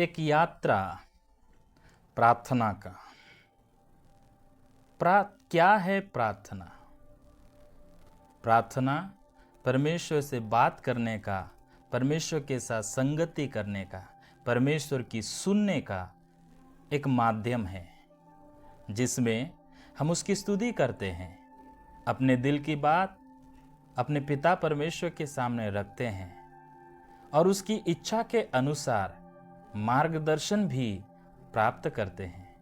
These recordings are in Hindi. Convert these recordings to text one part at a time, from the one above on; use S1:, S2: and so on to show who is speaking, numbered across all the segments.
S1: एक यात्रा प्रार्थना का। क्या है प्रार्थना? प्रार्थना परमेश्वर से बात करने का, परमेश्वर के साथ संगति करने का, परमेश्वर की सुनने का एक माध्यम है, जिसमें हम उसकी स्तुति करते हैं, अपने दिल की बात अपने पिता परमेश्वर के सामने रखते हैं और उसकी इच्छा के अनुसार मार्गदर्शन भी प्राप्त करते हैं।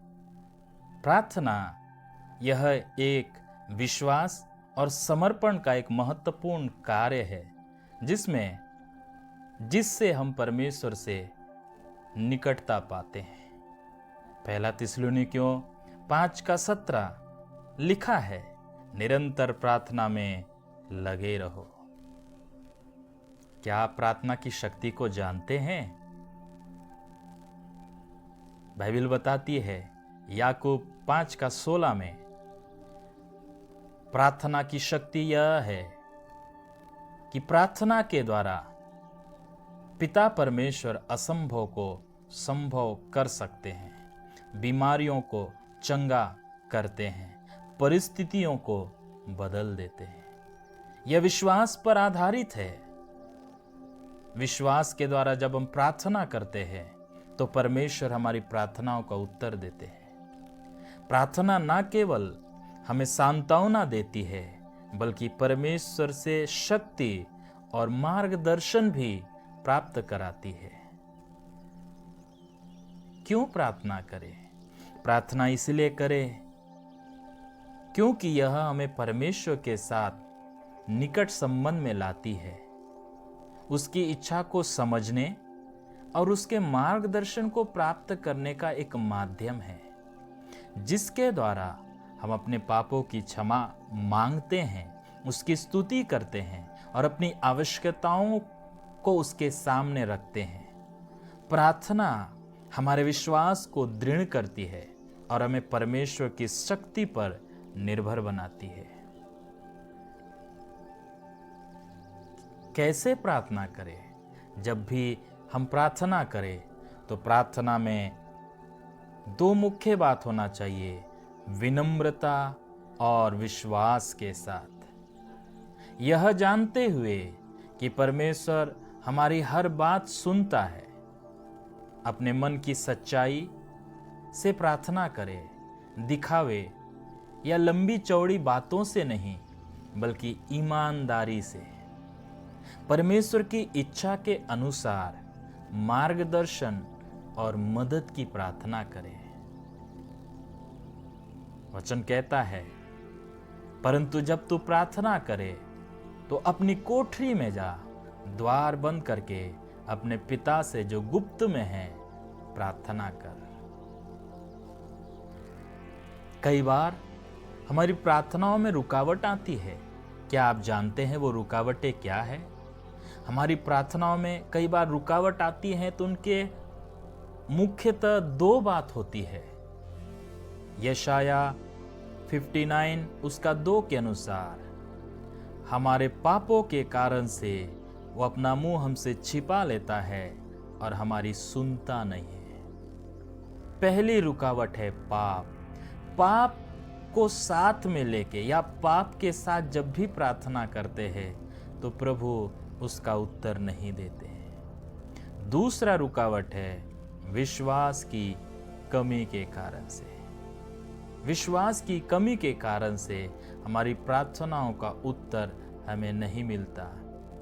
S1: प्रार्थना यह एक विश्वास और समर्पण का एक महत्वपूर्ण कार्य है, जिससे हम परमेश्वर से निकटता पाते हैं। पहला थिस्सलुनीकियों 5:17 लिखा है, निरंतर प्रार्थना में लगे रहो। क्या आप प्रार्थना की शक्ति को जानते हैं? बाइबल बताती है याकूब 5:16 में, प्रार्थना की शक्ति यह है कि प्रार्थना के द्वारा पिता परमेश्वर असंभव को संभव कर सकते हैं, बीमारियों को चंगा करते हैं, परिस्थितियों को बदल देते हैं। यह विश्वास पर आधारित है। विश्वास के द्वारा जब हम प्रार्थना करते हैं तो परमेश्वर हमारी प्रार्थनाओं का उत्तर देते हैं। प्रार्थना न केवल हमें सांत्वना देती है, बल्कि परमेश्वर से शक्ति और मार्गदर्शन भी प्राप्त कराती है। क्यों प्रार्थना करें? प्रार्थना इसलिए करें क्योंकि यह हमें परमेश्वर के साथ निकट संबंध में लाती है, उसकी इच्छा को समझने और उसके मार्गदर्शन को प्राप्त करने का एक माध्यम है, जिसके द्वारा हम अपने पापों की क्षमा मांगते हैं, उसकी स्तुति करते हैं और अपनी आवश्यकताओं को उसके सामने रखते हैं। प्रार्थना हमारे विश्वास को दृढ़ करती है और हमें परमेश्वर की शक्ति पर निर्भर बनाती है। कैसे प्रार्थना करें? जब भी हम प्रार्थना करें तो प्रार्थना में दो मुख्य बात होना चाहिए, विनम्रता और विश्वास के साथ, यह जानते हुए कि परमेश्वर हमारी हर बात सुनता है। अपने मन की सच्चाई से प्रार्थना करें, दिखावे या लंबी चौड़ी बातों से नहीं, बल्कि ईमानदारी से परमेश्वर की इच्छा के अनुसार मार्गदर्शन और मदद की प्रार्थना करें। वचन कहता है, परंतु जब तू प्रार्थना करे तो अपनी कोठरी में जा, द्वार बंद करके अपने पिता से जो गुप्त में है प्रार्थना कर। कई बार हमारी प्रार्थनाओं में रुकावट आती है। क्या आप जानते हैं वो रुकावटें क्या है? हमारी प्रार्थनाओं में कई बार रुकावट आती है तो उनके मुख्यतः दो बात होती है। यशाया 59 उसका 2 के अनुसार, हमारे पापों के कारण से वो अपना मुंह हमसे छिपा लेता है और हमारी सुनता नहीं है। पहली रुकावट है पाप। पाप को साथ में लेके या पाप के साथ जब भी प्रार्थना करते हैं तो प्रभु उसका उत्तर नहीं देते हैं। दूसरा रुकावट है विश्वास की कमी के कारण से। विश्वास की कमी के कारण से हमारी प्रार्थनाओं का उत्तर हमें नहीं मिलता।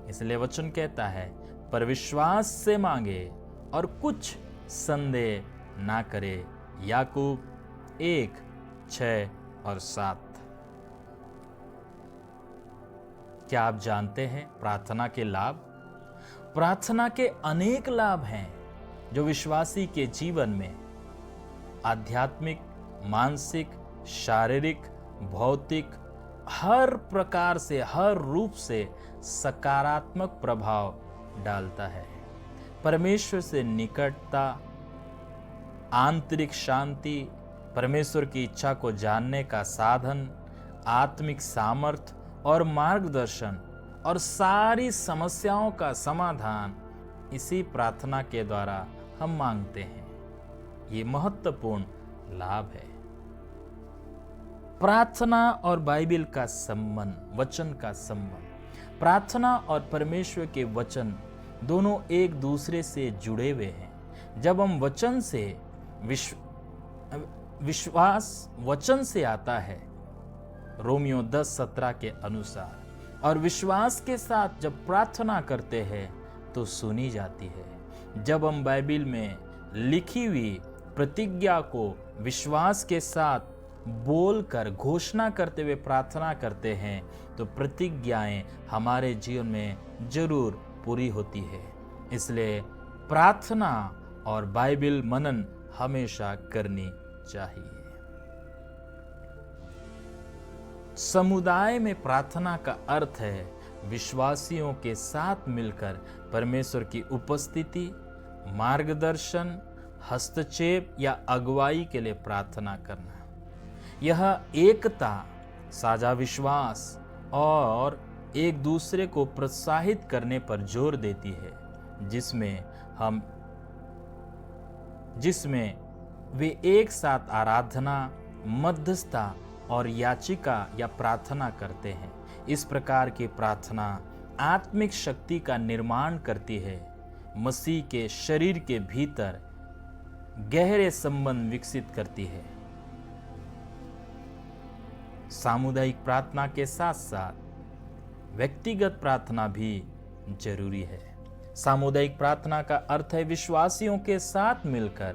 S1: इसलिए वचन कहता है, पर विश्वास से मांगे और कुछ संदेह ना करे। याकूब 1:6-7। क्या आप जानते हैं प्रार्थना के लाभ? प्रार्थना के अनेक लाभ हैं जो विश्वासी के जीवन में आध्यात्मिक, मानसिक, शारीरिक, भौतिक, हर प्रकार से, हर रूप से सकारात्मक प्रभाव डालता है। परमेश्वर से निकटता, आंतरिक शांति, परमेश्वर की इच्छा को जानने का साधन, आत्मिक सामर्थ्य और मार्गदर्शन और सारी समस्याओं का समाधान इसी प्रार्थना के द्वारा हम मांगते हैं। ये महत्वपूर्ण लाभ है। प्रार्थना और बाइबल का संबंध, वचन का संबंध। प्रार्थना और परमेश्वर के वचन दोनों एक दूसरे से जुड़े हुए हैं। जब हम वचन से विश्वास वचन से आता है, रोमियो 10:17 के अनुसार, और विश्वास के साथ जब प्रार्थना करते हैं तो सुनी जाती है। जब हम बाइबल में लिखी हुई प्रतिज्ञा को विश्वास के साथ बोलकर घोषणा करते हुए प्रार्थना करते हैं तो प्रतिज्ञाएं हमारे जीवन में जरूर पूरी होती है। इसलिए प्रार्थना और बाइबल मनन हमेशा करनी चाहिए। समुदाय में प्रार्थना का अर्थ है विश्वासियों के साथ मिलकर परमेश्वर की उपस्थिति, मार्गदर्शन, हस्तक्षेप या अगुवाई के लिए प्रार्थना करना। यह एकता, साझा विश्वास और एक दूसरे को प्रोत्साहित करने पर जोर देती है, जिसमें वे एक साथ आराधना, मध्यस्थता और याचिका या प्रार्थना करते हैं। इस प्रकार की प्रार्थना आत्मिक शक्ति का निर्माण करती है, मसीह के शरीर के भीतर गहरे संबंध विकसित करती है। सामुदायिक प्रार्थना के साथ साथ व्यक्तिगत प्रार्थना भी जरूरी है। सामुदायिक प्रार्थना का अर्थ है विश्वासियों के साथ मिलकर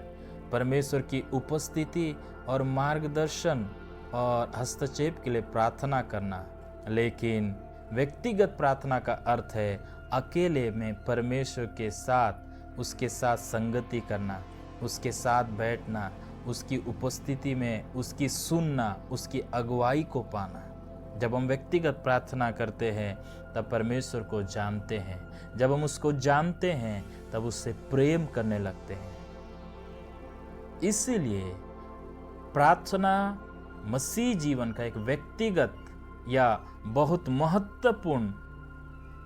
S1: परमेश्वर की उपस्थिति और मार्गदर्शन और हस्तक्षेप के लिए प्रार्थना करना। लेकिन व्यक्तिगत प्रार्थना का अर्थ है अकेले में परमेश्वर के साथ, उसके साथ संगति करना, उसके साथ बैठना, उसकी उपस्थिति में उसकी सुनना, उसकी अगुवाई को पाना। जब हम व्यक्तिगत प्रार्थना करते हैं तब परमेश्वर को जानते हैं। जब हम उसको जानते हैं तब उससे प्रेम करने लगते हैं। इसीलिए प्रार्थना मसीह जीवन का एक व्यक्तिगत या बहुत महत्वपूर्ण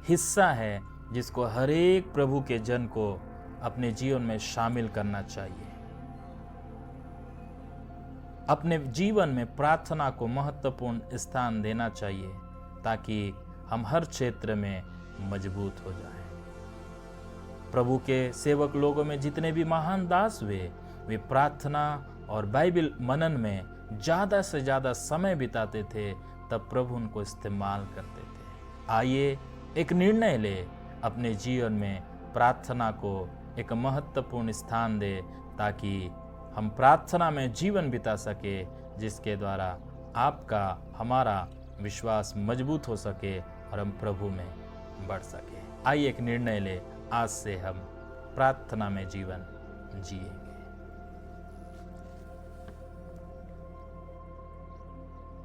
S1: हिस्सा है, जिसको हर एक प्रभु के जन को अपने जीवन में शामिल करना चाहिए। अपने जीवन में प्रार्थना को महत्वपूर्ण स्थान देना चाहिए ताकि हम हर क्षेत्र में मजबूत हो जाएं। प्रभु के सेवक लोगों में जितने भी महान दास हुए, वे प्रार्थना और बाइबल मनन में ज़्यादा से ज़्यादा समय बिताते थे, तब प्रभु उनको इस्तेमाल करते थे। आइए एक निर्णय ले, अपने जीवन में प्रार्थना को एक महत्वपूर्ण स्थान दे ताकि हम प्रार्थना में जीवन बिता सके, जिसके द्वारा आपका हमारा विश्वास मजबूत हो सके और हम प्रभु में बढ़ सके। आइए एक निर्णय ले, आज से हम प्रार्थना में जीवन जिए।